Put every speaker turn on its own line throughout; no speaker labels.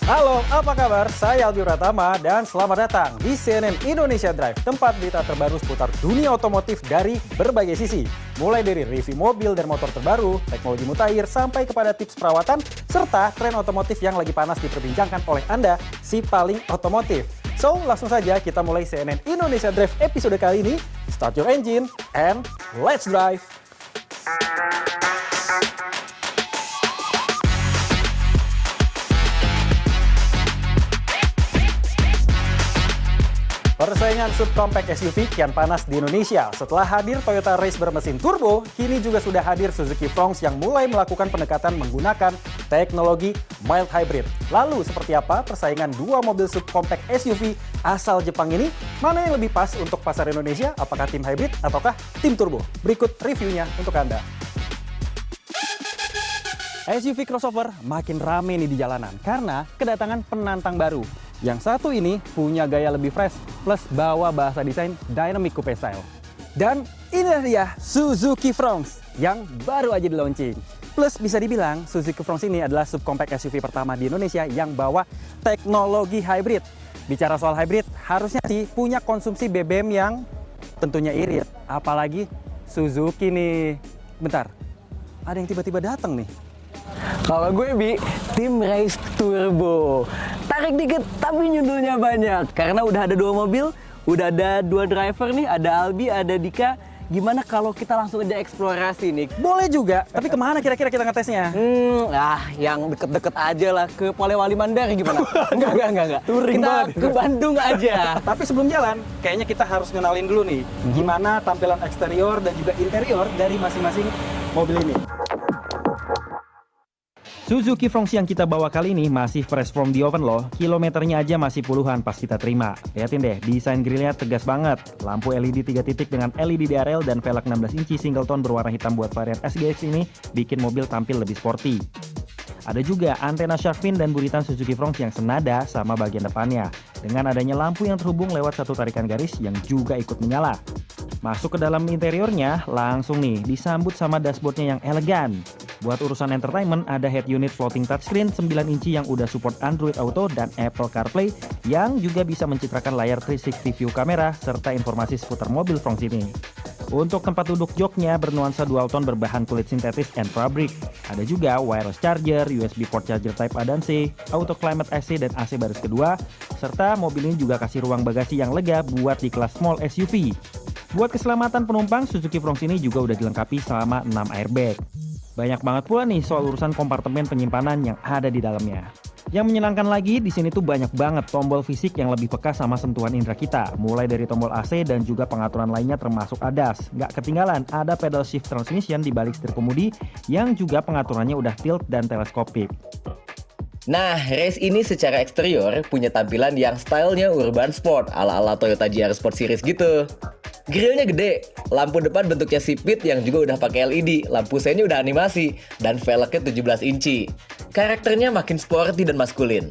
Halo, apa kabar? Saya Albi Pratama dan selamat datang di CNN Indonesia Drive, tempat berita terbaru seputar dunia otomotif dari berbagai sisi. Mulai dari review mobil dan motor terbaru, teknologi mutakhir, sampai kepada tips perawatan, serta tren otomotif yang lagi panas diperbincangkan oleh Anda, si paling otomotif. So, langsung saja kita mulai CNN Indonesia Drive episode kali ini. Start your engine and let's drive! Persaingan subcompact SUV kian panas di Indonesia. Setelah hadir Toyota Race bermesin turbo, kini juga sudah hadir Suzuki Fronx yang mulai melakukan pendekatan menggunakan teknologi mild hybrid. Lalu seperti apa persaingan dua mobil subcompact SUV asal Jepang ini? Mana yang lebih pas untuk pasar Indonesia? Apakah tim hybrid ataukah tim turbo? Berikut reviewnya untuk Anda. SUV crossover makin rame nih di jalanan karena kedatangan penantang baru. Yang satu ini punya gaya lebih fresh plus bawa bahasa desain dynamic coupe style. Dan inilah dia Suzuki Fronx yang baru aja di launching. Plus bisa dibilang Suzuki Fronx ini adalah subcompact SUV pertama di Indonesia yang bawa teknologi hybrid. Bicara soal hybrid, harusnya sih punya konsumsi BBM yang tentunya irit. Apalagi Suzuki nih. Bentar, ada yang tiba-tiba datang nih.
Kalau gue tim Race Turbo. Tarik dikit tapi nyundulnya banyak. Karena udah ada dua mobil, udah ada dua driver nih, ada Albi, ada Dika. Gimana kalau kita langsung aja eksplorasi nih?
Boleh juga, tapi kemana kira-kira kita ngetesnya?
Yang deket-deket aja lah, ke Polewali Mandar gimana? Enggak.
Touring
Kita
banget.
ke Bandung aja.
Tapi sebelum jalan, kayaknya kita harus ngenalin dulu nih, gimana tampilan eksterior dan juga interior dari masing-masing mobil ini. Suzuki Fronx yang kita bawa kali ini masih fresh from the oven loh. Kilometernya aja masih puluhan pas kita terima. Lihatin deh, desain grillnya tegas banget. Lampu LED 3 titik dengan LED DRL dan velg 16 inci single tone berwarna hitam buat varian SGX ini bikin mobil tampil lebih sporty. Ada juga antena shark fin dan buritan Suzuki Fronx yang senada sama bagian depannya. Dengan adanya lampu yang terhubung lewat satu tarikan garis yang juga ikut menyala. Masuk ke dalam interiornya, langsung nih disambut sama dashboardnya yang elegan. Buat urusan entertainment, ada head unit floating touchscreen 9 inci yang udah support Android Auto dan Apple CarPlay yang juga bisa mencitrakan layar 360 view kamera serta informasi seputar mobil Fronx ini. Untuk tempat duduk joknya bernuansa dual tone berbahan kulit sintetis and fabric. Ada juga wireless charger, USB port charger Type A dan C, auto climate AC dan AC baris kedua, serta mobil ini juga kasih ruang bagasi yang lega buat di kelas small SUV. Buat keselamatan penumpang, Suzuki Fronx ini juga udah dilengkapi selama 6 airbag. Banyak banget pula nih soal urusan kompartemen penyimpanan yang ada di dalamnya. Yang menyenangkan lagi, di sini tuh banyak banget tombol fisik yang lebih peka sama sentuhan indera kita. Mulai dari tombol AC dan juga pengaturan lainnya termasuk ADAS. Nggak ketinggalan, ada pedal shift transmission di balik setir kemudi yang juga pengaturannya udah tilt dan teleskopik.
Nah, Race ini secara eksterior punya tampilan yang stylenya urban sport ala-ala Toyota GR Sport Series gitu. Grillnya gede, lampu depan bentuknya sipit yang juga udah pakai LED, lampu senya udah animasi, dan velgnya 17 inci. Karakternya makin sporty dan maskulin.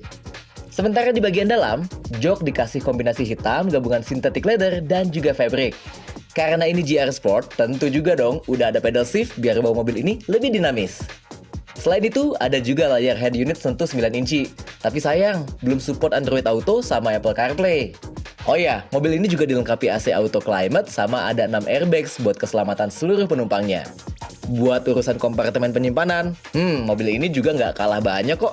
Sementara di bagian dalam, jok dikasih kombinasi hitam, gabungan synthetic leather, dan juga fabric. Karena ini GR Sport, tentu juga dong udah ada pedal shift biar bawa mobil ini lebih dinamis. Selain itu, ada juga layar head unit sentuh 9 inci. Tapi sayang, belum support Android Auto sama Apple CarPlay. Oh ya, mobil ini juga dilengkapi AC Auto Climate sama ada 6 airbags buat keselamatan seluruh penumpangnya. Buat urusan kompartemen penyimpanan, mobil ini juga nggak kalah banyak kok.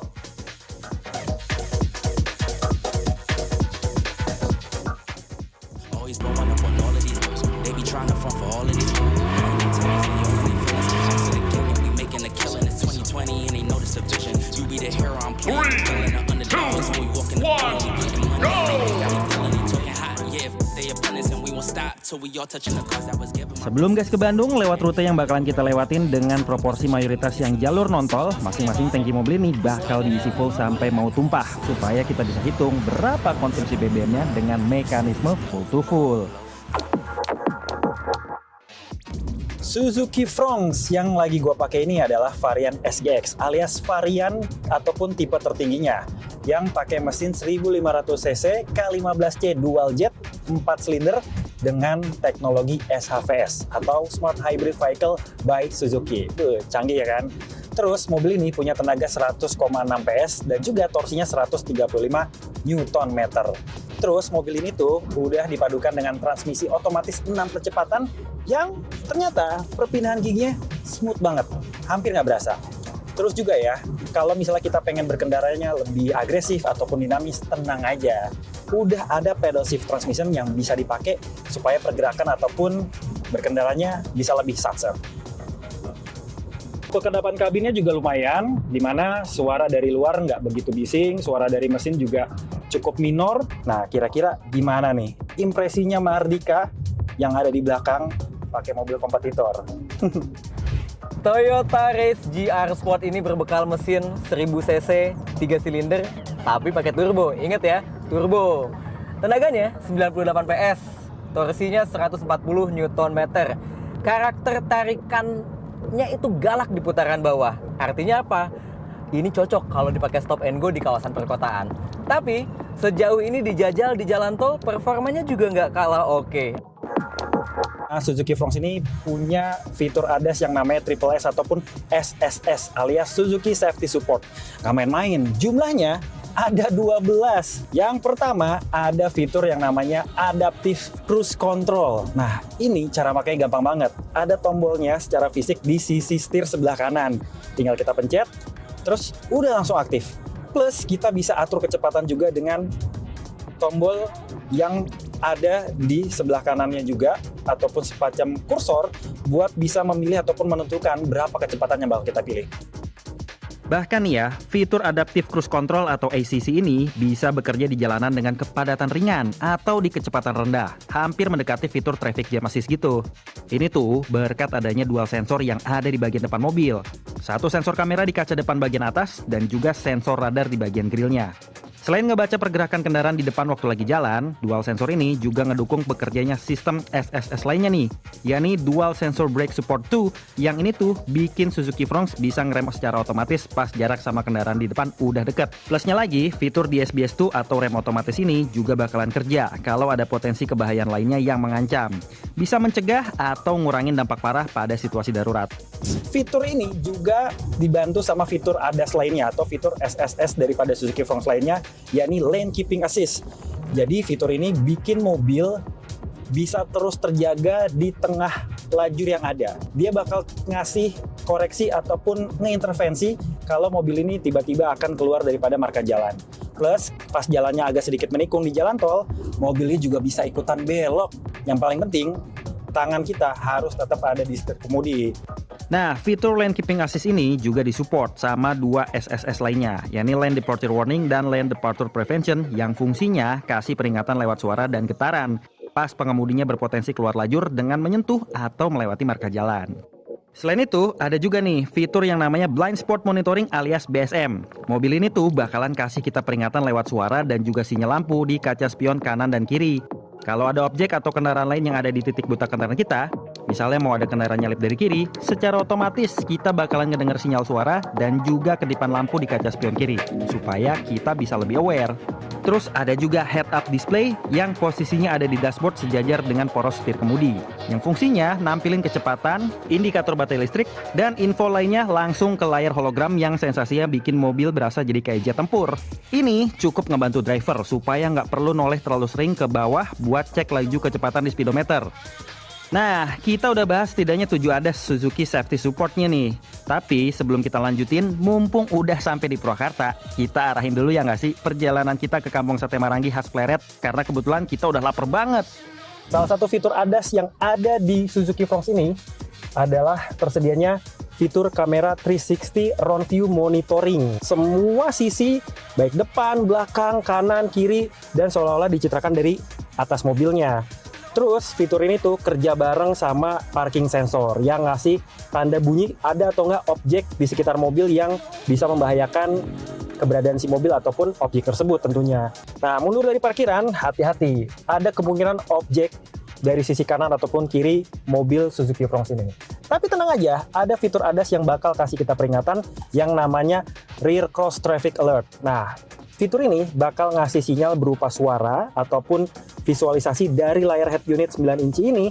Sebelum gas ke Bandung, lewat rute yang bakalan kita lewatin dengan proporsi mayoritas yang jalur non-tol, masing-masing tangki mobil ini bakal diisi full sampai mau tumpah, supaya kita bisa hitung berapa konsumsi BBM-nya dengan mekanisme full to full. Suzuki Fronx yang lagi gua pakai ini adalah varian SGX alias varian ataupun tipe tertingginya yang pakai mesin 1500 cc K15C dual jet 4 silinder dengan teknologi SHVS atau Smart Hybrid Vehicle by Suzuki. Canggih ya kan? Terus mobil ini punya tenaga 100,6 PS dan juga torsinya 135 Nm. Terus mobil ini tuh udah dipadukan dengan transmisi otomatis 6 kecepatan yang ternyata perpindahan giginya smooth banget, hampir nggak berasa. Terus juga ya, kalau misalnya kita pengen berkendaranya lebih agresif ataupun dinamis, tenang aja. Udah ada pedal shift transmission yang bisa dipakai supaya pergerakan ataupun berkendaranya bisa lebih satser. Kekedapan kabinnya juga lumayan, dimana suara dari luar nggak begitu bising, suara dari mesin juga cukup minor. Nah, kira-kira gimana nih impresinya Mahardika yang ada di belakang pakai mobil kompetitor?
Toyota Race GR Sport ini berbekal mesin 1000 cc 3 silinder tapi pakai turbo. Ingat ya, turbo. Tenaganya 98 PS, torsinya 140 Nm. Karakter tarikannya itu galak di putaran bawah. Artinya apa? Ini cocok kalau dipakai stop and go di kawasan perkotaan. Tapi sejauh ini dijajal di jalan tol, performanya juga nggak kalah oke.
Nah, Suzuki Fronx ini punya fitur ADAS yang namanya Triple S ataupun SSS alias Suzuki Safety Support. Nggak main-main, jumlahnya ada 12. Yang pertama ada fitur yang namanya Adaptive Cruise Control. Nah, ini cara makanya gampang banget. Ada tombolnya secara fisik di sisi setir sebelah kanan. Tinggal kita pencet, terus udah langsung aktif. Plus kita bisa atur kecepatan juga dengan tombol yang ada di sebelah kanannya juga ataupun semacam kursor buat bisa memilih ataupun menentukan berapa kecepatan yang bakal kita pilih.
Bahkan ya, fitur Adaptive Cruise Control atau ACC ini bisa bekerja di jalanan dengan kepadatan ringan atau di kecepatan rendah, hampir mendekati fitur Traffic Jam Assist gitu. Ini tuh berkat adanya dual sensor yang ada di bagian depan mobil. Satu sensor kamera di kaca depan bagian atas dan juga sensor radar di bagian grillnya. Selain ngebaca pergerakan kendaraan di depan waktu lagi jalan, dual sensor ini juga ngedukung bekerjanya sistem SSS lainnya nih, yakni Dual Sensor Brake Support 2, yang ini tuh bikin Suzuki Fronx bisa ngerem secara otomatis pas jarak sama kendaraan di depan udah deket. Plusnya lagi, fitur DSBS2 atau rem otomatis ini juga bakalan kerja kalau ada potensi kebahayaan lainnya yang mengancam. Bisa mencegah atau ngurangin dampak parah pada situasi darurat.
Fitur ini juga dibantu sama fitur ADAS lainnya atau fitur SSS daripada Suzuki Fronx lainnya, yakni Lane Keeping Assist. Jadi fitur ini bikin mobil bisa terus terjaga di tengah lajur yang ada. Dia bakal ngasih koreksi ataupun ngeintervensi kalau mobil ini tiba-tiba akan keluar daripada marka jalan. Plus, pas jalannya agak sedikit menikung di jalan tol, mobil ini juga bisa ikutan belok. Yang paling penting, tangan kita harus tetap ada di setir kemudi.
Nah, fitur Lane Keeping Assist ini juga disupport sama dua SSS lainnya, yakni Lane Departure Warning dan Lane Departure Prevention yang fungsinya kasih peringatan lewat suara dan getaran pas pengemudinya berpotensi keluar lajur dengan menyentuh atau melewati marka jalan. Selain itu, ada juga nih fitur yang namanya Blind Spot Monitoring alias BSM. Mobil ini tuh bakalan kasih kita peringatan lewat suara dan juga sinyal lampu di kaca spion kanan dan kiri. Kalau ada objek atau kendaraan lain yang ada di titik buta kendaraan kita, misalnya mau ada kendaraan nyalip dari kiri, secara otomatis kita bakalan ngedenger sinyal suara dan juga kedipan lampu di kaca spion kiri, supaya kita bisa lebih aware. Terus ada juga head-up display yang posisinya ada di dashboard sejajar dengan poros setir kemudi, yang fungsinya nampilin kecepatan, indikator baterai listrik, dan info lainnya langsung ke layar hologram yang sensasinya bikin mobil berasa jadi kayak jet tempur. Ini cukup ngebantu driver supaya nggak perlu noleh terlalu sering ke bawah buat cek laju kecepatan di speedometer. Nah, kita udah bahas setidaknya 7 ADAS Suzuki Safety Support-nya nih. Tapi sebelum kita lanjutin, mumpung udah sampai di Purwakarta, kita arahin dulu ya nggak sih perjalanan kita ke Kampung Sate Marangi khas Pleret, karena kebetulan kita udah lapar banget.
Salah satu fitur ADAS yang ada di Suzuki Fronx ini adalah tersedianya fitur kamera 360 round view monitoring. Semua sisi, baik depan, belakang, kanan, kiri, dan seolah-olah dicitrakan dari atas mobilnya. Terus fitur ini tuh kerja bareng sama parking sensor yang ngasih tanda bunyi ada atau nggak objek di sekitar mobil yang bisa membahayakan keberadaan si mobil ataupun objek tersebut tentunya. Nah, mundur dari parkiran, hati-hati. Ada kemungkinan objek dari sisi kanan ataupun kiri mobil Suzuki Fronx ini. Tapi tenang aja, ada fitur ADAS yang bakal kasih kita peringatan yang namanya Rear Cross Traffic Alert. Nah, fitur ini bakal ngasih sinyal berupa suara ataupun visualisasi dari layar head unit 9 inci ini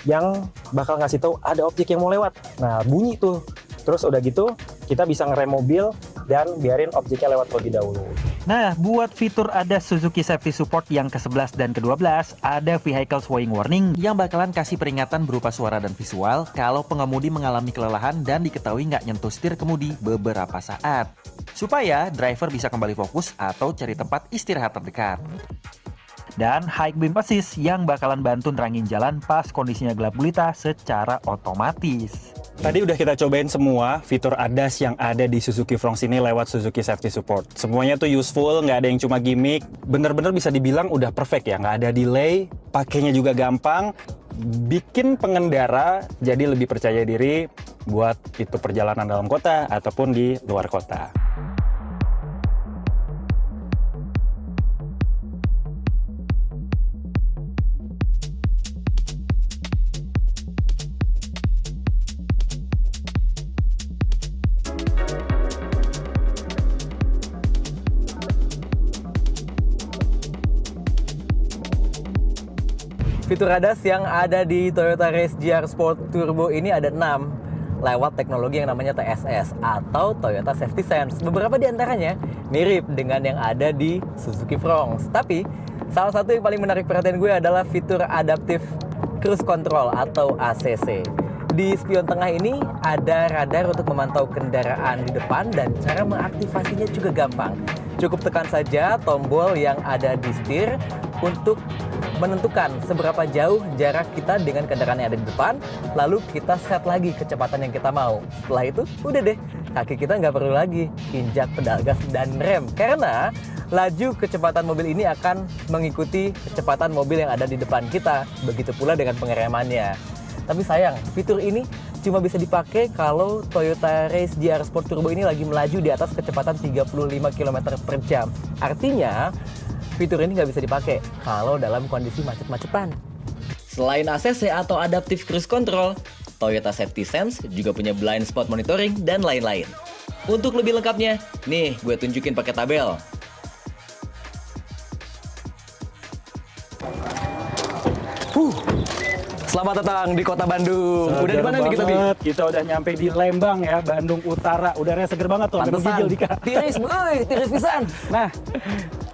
yang bakal ngasih tahu ada objek yang mau lewat. Nah, bunyi tuh. Terus udah gitu, kita bisa ngerem mobil dan biarin objeknya lewat terlebih dahulu.
Nah, buat fitur ADAS Suzuki Safety Support yang ke-11 dan ke-12, ada Vehicle Swaying Warning yang bakalan kasih peringatan berupa suara dan visual kalau pengemudi mengalami kelelahan dan diketahui nggak nyentuh setir kemudi beberapa saat. Supaya driver bisa kembali fokus atau cari tempat istirahat terdekat. Dan High Beam Assist yang bakalan bantu nerangin jalan pas kondisinya gelap gulita secara otomatis.
Tadi udah kita cobain semua fitur ADAS yang ada di Suzuki Fronx ini lewat Suzuki Safety Support. Semuanya tuh useful, nggak ada yang cuma gimmick. Bener-bener bisa dibilang udah perfect ya, nggak ada delay, pakainya juga gampang, bikin pengendara jadi lebih percaya diri buat itu perjalanan dalam kota ataupun di luar kota.
Fitur ADAS yang ada di Toyota Race GR Sport Turbo ini ada 6 lewat teknologi yang namanya TSS atau Toyota Safety Sense. Beberapa di antaranya mirip dengan yang ada di Suzuki Fronx. Tapi salah satu yang paling menarik perhatian gue adalah fitur Adaptive Cruise Control atau ACC. Di spion tengah ini ada radar untuk memantau kendaraan di depan dan cara mengaktifasinya juga gampang. Cukup tekan saja tombol yang ada di setir untuk menentukan seberapa jauh jarak kita dengan kendaraan yang ada di depan, lalu kita set lagi kecepatan yang kita mau. Setelah itu, udah deh, kaki kita nggak perlu lagi injak pedal gas dan rem, karena laju kecepatan mobil ini akan mengikuti kecepatan mobil yang ada di depan kita, begitu pula dengan pengeremannya. Tapi sayang, fitur ini cuma bisa dipakai kalau Toyota Race GR Sport Turbo ini lagi melaju di atas kecepatan 35 km per jam. Artinya, fitur ini nggak bisa dipakai kalau dalam kondisi macet-macetan. Selain ACC atau Adaptive Cruise Control, Toyota Safety Sense juga punya blind spot monitoring dan lain-lain. Untuk lebih lengkapnya, nih gue tunjukin pakai tabel. Selamat datang di kota Bandung. Udah di mana nih kita, Bi?
Kita udah nyampe di Lembang ya, Bandung Utara. Udaranya seger banget tuh, sampai menggigil Dika.
Tiris, boy, tiris pisan.
Nah,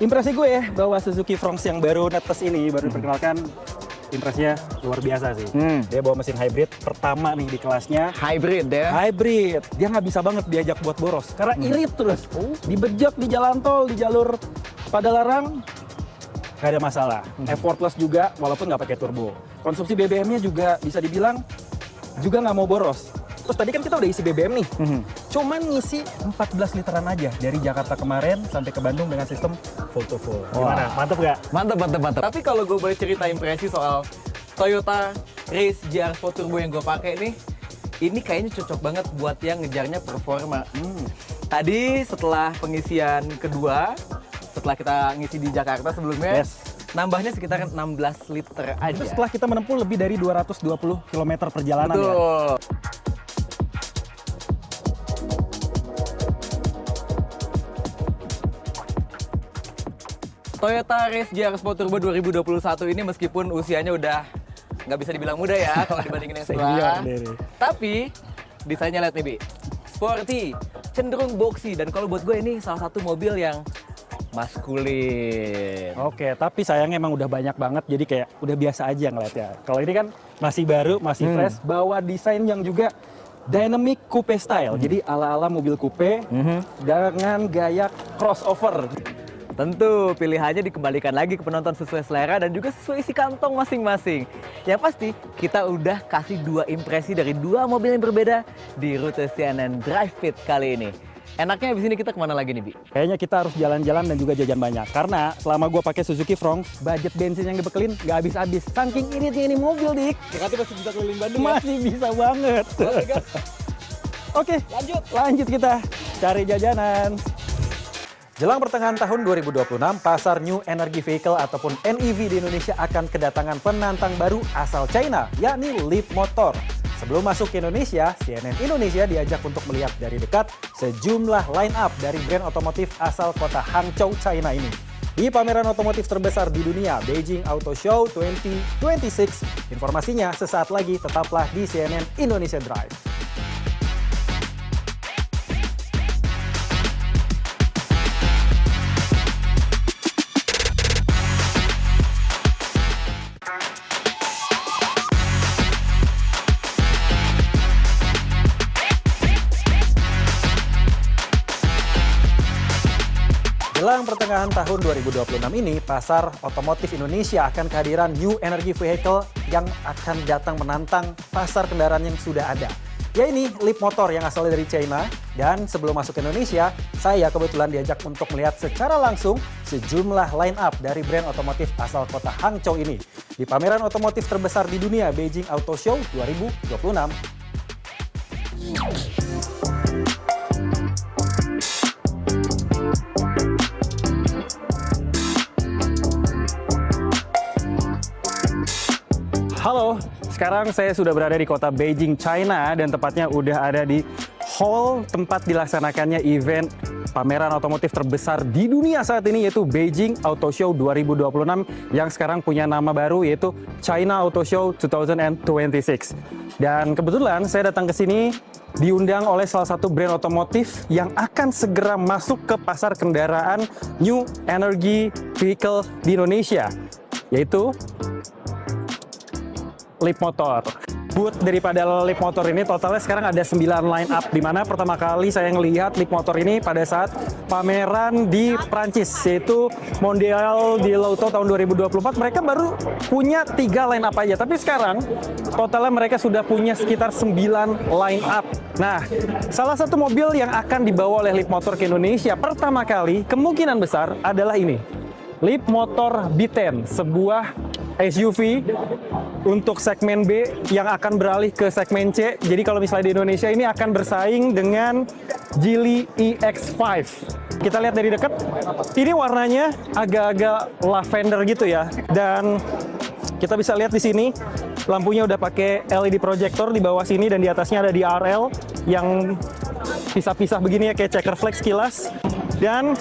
impresi gue ya bahwa Suzuki Fronx yang baru netes ini, baru diperkenalkan, impresinya luar biasa sih. Dia bawa mesin hybrid pertama nih di kelasnya.
Hybrid ya?
Hybrid. Dia nggak bisa banget diajak buat boros, karena irit terus. Dibejek di jalan tol, di jalur Padalarang, nggak ada masalah. Effortless juga, walaupun nggak pakai turbo. Konsumsi BBM-nya juga bisa dibilang juga nggak mau boros. Terus tadi kan kita udah isi BBM nih, cuman ngisi 14 literan aja dari Jakarta kemarin sampai ke Bandung dengan sistem full to full. Gimana? Mantep nggak?
Mantap. Tapi kalau gue boleh cerita impresi soal Toyota Race GR Sport Turbo yang gue pakai nih, ini kayaknya cocok banget buat yang ngejarnya performa. Tadi setelah pengisian kedua, setelah kita ngisi di Jakarta sebelumnya, nambahnya sekitar 16 liter aja.
Itu setelah kita menempuh lebih dari 220 km perjalanan.
Betul.
Ya.
Toyota Race GR Sport Turbo 2021 ini meskipun usianya udah nggak bisa dibilang muda ya kalau dibandingin yang sebelah. Tapi desainnya lihat nih, Bi. Sporty, cenderung boxy, dan kalau buat gue ini salah satu mobil yang maskulin.
Oke, tapi sayangnya emang udah banyak banget, jadi kayak udah biasa aja ngeliatnya. Kalau ini kan masih baru, masih fresh, bawa desain yang juga dynamic coupe style. Jadi ala-ala mobil coupe dengan gaya crossover.
Tentu pilihannya dikembalikan lagi ke penonton sesuai selera dan juga sesuai isi kantong masing-masing. Yang pasti kita udah kasih 2 impresi dari 2 mobil yang berbeda di rute CNN Drive Fit kali ini. Enaknya abis ini kita kemana lagi nih, Bi?
Kayaknya kita harus jalan-jalan dan juga jajan banyak. Karena selama gue pakai Suzuki Fronx, budget bensin yang dibekelin nggak habis-habis. Saking iritnya ini mobil, Dik.
Berarti masih bisa keliling Bandung ya?
Masih bisa banget. Oke, lanjut kita cari jajanan. Jelang pertengahan tahun 2026, pasar New Energy Vehicle ataupun NEV di Indonesia akan kedatangan penantang baru asal China, yakni Leapmotor. Sebelum masuk ke Indonesia, CNN Indonesia diajak untuk melihat dari dekat sejumlah line-up dari brand otomotif asal kota Hangzhou, China ini. Di pameran otomotif terbesar di dunia, Beijing Auto Show 2026. Informasinya sesaat lagi, tetaplah di CNN Indonesia Drive.
Jelang pertengahan tahun 2026 ini, pasar otomotif Indonesia akan kehadiran new energy vehicle yang akan datang menantang pasar kendaraan yang sudah ada. Ya ini Leap Motor yang asalnya dari China, dan sebelum masuk ke Indonesia, saya kebetulan diajak untuk melihat secara langsung sejumlah line up dari brand otomotif asal kota Hangzhou ini di pameran otomotif terbesar di dunia Beijing Auto Show 2026. Halo, sekarang saya sudah berada di kota Beijing, China, dan tepatnya udah ada di hall tempat dilaksanakannya event pameran otomotif terbesar di dunia saat ini, yaitu Beijing Auto Show 2026 yang sekarang punya nama baru, yaitu China Auto Show 2026. Dan kebetulan saya datang ke sini diundang oleh salah satu brand otomotif yang akan segera masuk ke pasar kendaraan new energy vehicle di Indonesia, yaitu Leap Motor. Booth daripada Leap Motor ini totalnya sekarang ada 9 line up, di mana pertama kali saya ngelihat Leap Motor ini pada saat pameran di Prancis, yaitu Mondial di L'Auto tahun 2024. Mereka baru punya 3 line up aja, tapi sekarang totalnya mereka sudah punya sekitar 9 line up. Nah, salah satu mobil yang akan dibawa oleh Leap Motor ke Indonesia pertama kali kemungkinan besar adalah ini, Leap Motor B10, sebuah SUV untuk segmen B yang akan beralih ke segmen C. Jadi kalau misalnya di Indonesia ini akan bersaing dengan Geely EX5. Kita lihat dari dekat, ini warnanya agak-agak lavender gitu ya. Dan kita bisa lihat di sini lampunya udah pakai LED projector di bawah sini, dan di atasnya ada DRL yang pisah-pisah begini ya, kayak checker flex kilas. Dan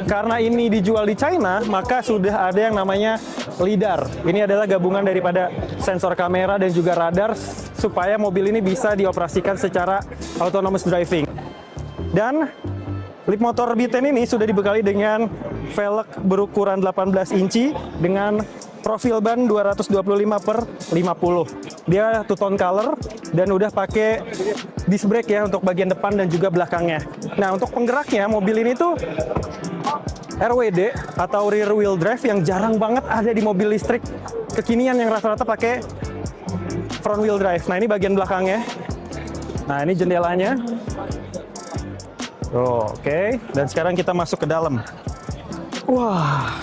karena ini dijual di China, maka sudah ada yang namanya LiDAR. Ini adalah gabungan daripada sensor kamera dan juga radar supaya mobil ini bisa dioperasikan secara autonomous driving. Dan Leap Motor B10 ini sudah dibekali dengan velg berukuran 18 inci dengan profil ban 225/50. Dia two-tone color dan udah pakai disc brake ya untuk bagian depan dan juga belakangnya. Nah, untuk penggeraknya mobil ini tuh RWD atau rear wheel drive yang jarang banget ada di mobil listrik kekinian yang rata-rata pakai front wheel drive. Nah, ini bagian belakangnya. Nah, ini jendelanya. Oke. Dan sekarang kita masuk ke dalam. Wah,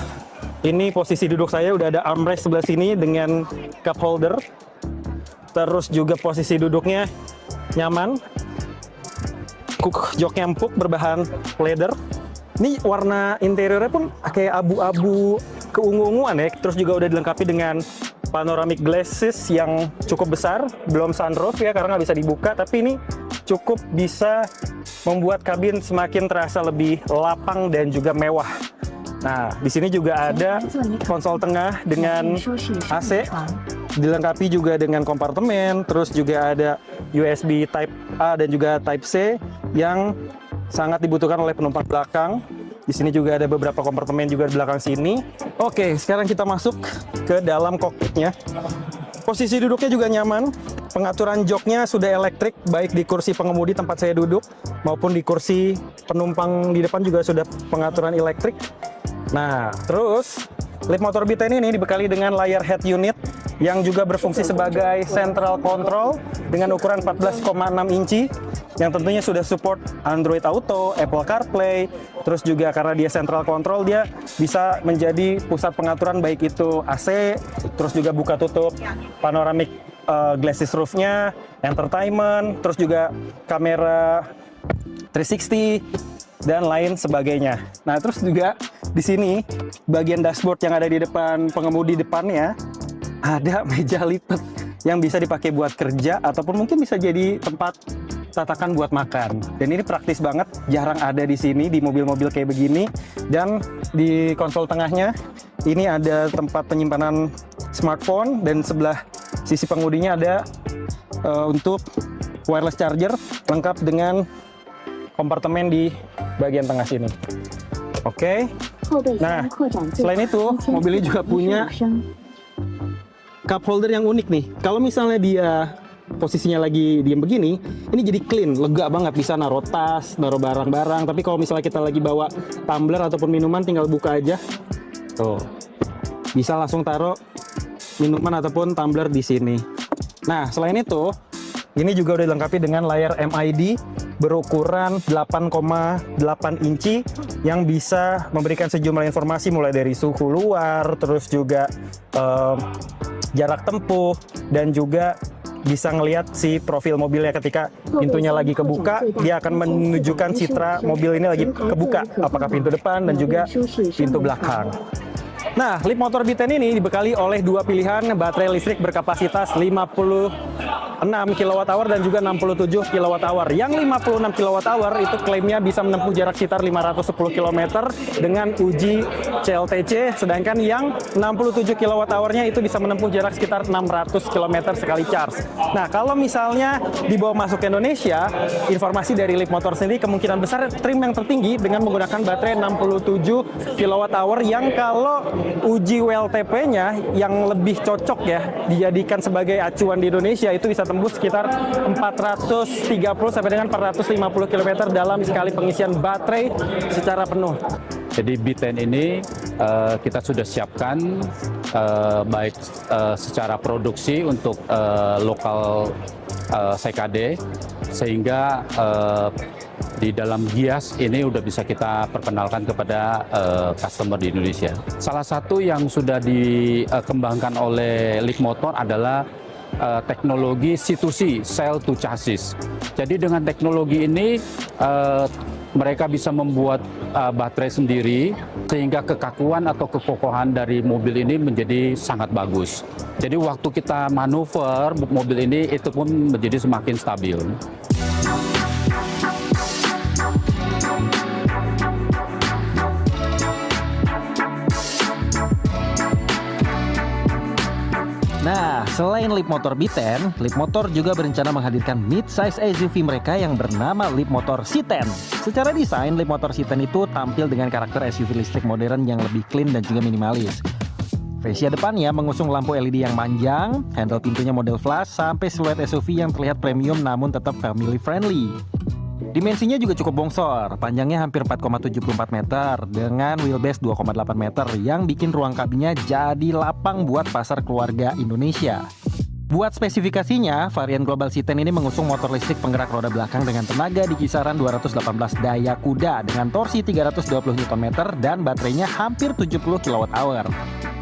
ini posisi duduk saya udah ada armrest sebelah sini dengan cup holder. Terus juga posisi duduknya nyaman. Joknya empuk berbahan leather. Ini warna interiornya pun kayak abu-abu keungu-unguan ya. Terus juga udah dilengkapi dengan panoramic glasses yang cukup besar. Belum sunroof ya karena nggak bisa dibuka. Tapi ini cukup bisa membuat kabin semakin terasa lebih lapang dan juga mewah. Nah, di sini juga ada konsol tengah dengan AC, dilengkapi juga dengan kompartemen, terus juga ada USB Type A dan juga Type C yang sangat dibutuhkan oleh penumpang belakang. Di sini juga ada beberapa kompartemen juga di belakang sini. Oke, sekarang kita masuk ke dalam kokpitnya. Posisi duduknya juga nyaman. Pengaturan joknya sudah elektrik, baik di kursi pengemudi tempat saya duduk maupun di kursi penumpang di depan juga sudah pengaturan elektrik. Nah, terus Leap Motor B10 ini dibekali dengan layar head unit yang juga berfungsi sebagai central control dengan ukuran 14,6 inci yang tentunya sudah support Android Auto, Apple CarPlay, terus juga karena dia central control dia bisa menjadi pusat pengaturan baik itu AC, terus juga buka tutup panoramic glasses roof-nya, entertainment, terus juga kamera 360 dan lain sebagainya. Nah, terus juga di sini bagian dashboard yang ada di depan pengemudi depannya ada meja lipat yang bisa dipakai buat kerja ataupun mungkin bisa jadi tempat tatakan buat makan. Dan ini praktis banget, jarang ada di sini di mobil-mobil kayak begini. Dan di konsol tengahnya ini ada tempat penyimpanan smartphone dan sebelah sisi pengemudinya ada untuk wireless charger lengkap dengan kompartemen di bagian tengah sini. Oke. Nah, selain itu mobil ini juga punya cup holder yang unik nih. Kalau misalnya dia posisinya lagi diem begini, ini jadi clean, lega banget, bisa naruh tas, naruh barang-barang. Tapi kalau misalnya kita lagi bawa tumbler ataupun minuman, tinggal buka aja. Tuh, bisa langsung taruh minuman ataupun tumbler di sini. Nah, selain itu, ini juga udah dilengkapi dengan layar MID berukuran 8,8 inci yang bisa memberikan sejumlah informasi mulai dari suhu luar, terus juga jarak tempuh, dan juga bisa ngelihat si profil mobilnya ketika pintunya lagi kebuka, dia akan menunjukkan citra mobil ini lagi kebuka, apakah pintu depan dan juga pintu belakang. Nah, Leap Motor B10 ini dibekali oleh dua pilihan baterai listrik berkapasitas 56 kWh dan juga 67 kWh. Yang 56 kWh itu klaimnya bisa menempuh jarak sekitar 510 km dengan uji CLTC, sedangkan yang 67 kWh-nya itu bisa menempuh jarak sekitar 600 km sekali charge. Nah, kalau misalnya dibawa masuk ke Indonesia, informasi dari Leap Motor sendiri kemungkinan besar trim yang tertinggi dengan menggunakan baterai 67 kWh yang kalau uji WLTP-nya yang lebih cocok ya dijadikan sebagai acuan di Indonesia itu bisa tembus sekitar 430 sampai dengan 450 km dalam sekali pengisian baterai secara penuh.
Jadi B10 ini kita sudah siapkan baik secara produksi untuk lokal CKD sehingga di dalam Gias ini udah bisa kita perkenalkan kepada customer di Indonesia. Salah satu yang sudah dikembangkan oleh Leap Motor adalah teknologi C2C, Cell to Chassis. Jadi dengan teknologi ini mereka bisa membuat baterai sendiri sehingga kekakuan atau kekokohan dari mobil ini menjadi sangat bagus. Jadi waktu kita manuver mobil ini itu pun menjadi semakin stabil.
Nah, selain Leap Motor B10, Leap Motor juga berencana menghadirkan mid-size SUV mereka yang bernama Leap Motor C10. Secara desain, Leap Motor C10 itu tampil dengan karakter SUV listrik modern yang lebih clean dan juga minimalis. Fascia depannya mengusung lampu LED yang manjang, handle pintunya model flash, sampai siluet SUV yang terlihat premium namun tetap family friendly. Dimensinya juga cukup bongsor, panjangnya hampir 4,74 meter dengan wheelbase 2,8 meter yang bikin ruang kabinnya jadi lapang buat pasar keluarga Indonesia. Buat spesifikasinya, varian Global C10 ini mengusung motor listrik penggerak roda belakang dengan tenaga di kisaran 218 daya kuda dengan torsi 320 Nm dan baterainya hampir 70 kWh.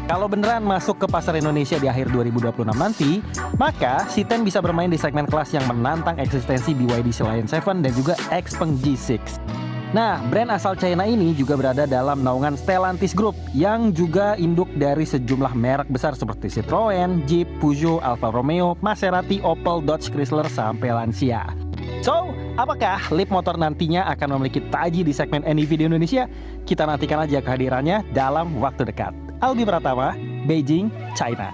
Kalau beneran masuk ke pasar Indonesia di akhir 2026 nanti, maka C10 bisa bermain di segmen kelas yang menantang eksistensi BYD Lion 7 dan juga Xpeng G6. Nah, brand asal China ini juga berada dalam naungan Stellantis Group yang juga induk dari sejumlah merek besar seperti Citroen, Jeep, Peugeot, Alfa Romeo, Maserati, Opel, Dodge, Chrysler, sampai Lancia. So, apakah Leap Motor nantinya akan memiliki taji di segmen NEV di Indonesia? Kita nantikan aja kehadirannya dalam waktu dekat. Albi Pratama, Beijing, China.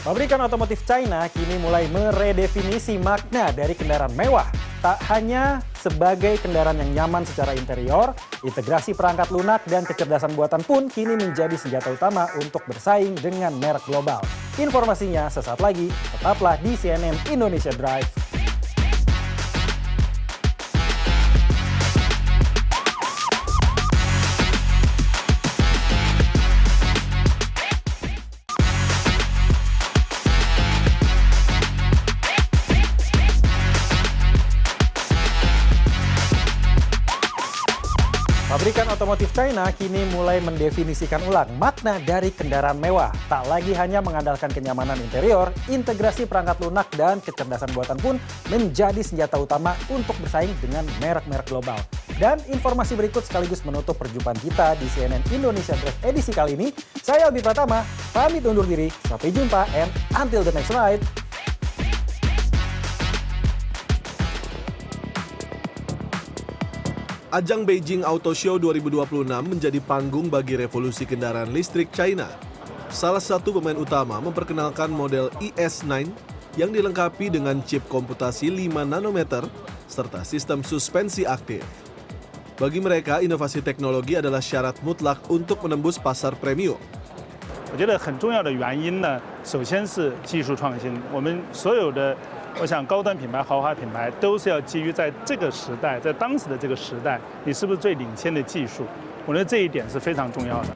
Pabrikan otomotif China kini mulai meredefinisi makna dari kendaraan mewah. Tak hanya sebagai kendaraan yang nyaman secara interior, integrasi perangkat lunak dan kecerdasan buatan pun kini menjadi senjata utama untuk bersaing dengan merek global. Informasinya sesaat lagi, tetaplah di CNN Indonesia Drive. Pabrikan otomotif China kini mulai mendefinisikan ulang makna dari kendaraan mewah. Tak lagi hanya mengandalkan kenyamanan interior, integrasi perangkat lunak dan kecerdasan buatan pun menjadi senjata utama untuk bersaing dengan merek-merek global. Dan informasi berikut sekaligus menutup perjumpaan kita di CNN Indonesia Drive edisi kali ini. Saya Albi Pratama, pamit undur diri. Sampai jumpa and until the next ride.
Ajang Beijing Auto Show 2026 menjadi panggung bagi revolusi kendaraan listrik China. Salah satu pemain utama memperkenalkan model ES9 yang dilengkapi dengan chip komputasi 5 nanometer serta sistem suspensi aktif. Bagi mereka, inovasi teknologi adalah syarat mutlak untuk menembus pasar premium.
我觉得很重要的原因呢，首先是技术创新。我们所有的，我想高端品牌、豪华品牌都是要基于在这个时代，在当时的这个时代，你是不是最领先的技术？我觉得这一点是非常重要的。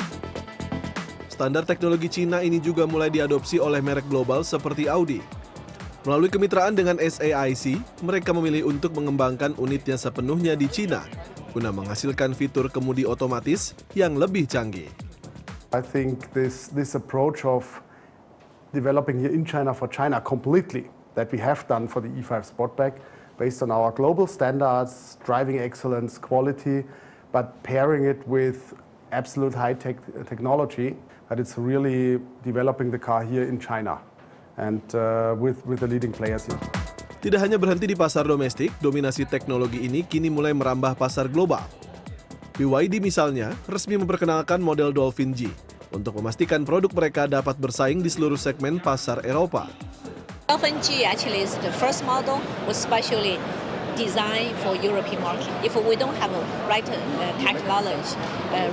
Standar teknologi Cina ini juga mulai diadopsi oleh merek global seperti Audi. Melalui kemitraan dengan SAIC, mereka memilih untuk mengembangkan unitnya sepenuhnya di Cina guna menghasilkan fitur kemudi otomatis yang lebih canggih.
I think this approach of developing here in China for China completely that we have done for the E5 Sportback based on our global standards, driving excellence, quality, but pairing it with absolute high-tech technology, that it's really developing the car here in China and with the leading players here.
Tidak hanya berhenti di pasar domestik, dominasi teknologi ini kini mulai merambah pasar global. BYD misalnya resmi memperkenalkan model Dolphin G untuk memastikan produk mereka dapat bersaing di seluruh segmen pasar Eropa.
Dolphin G actually is the first model was specially designed for European market. If we don't have a right technology,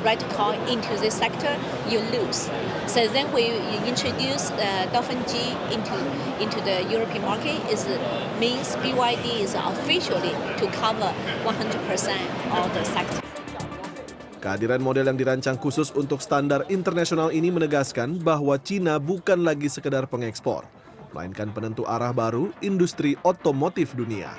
right car into this sector, you lose. So then we introduce Dolphin G into the European market. It means BYD is officially to cover 100% of the sector.
Kehadiran model yang dirancang khusus untuk standar internasional ini menegaskan bahwa Cina bukan lagi sekedar pengekspor, melainkan penentu arah baru industri otomotif dunia.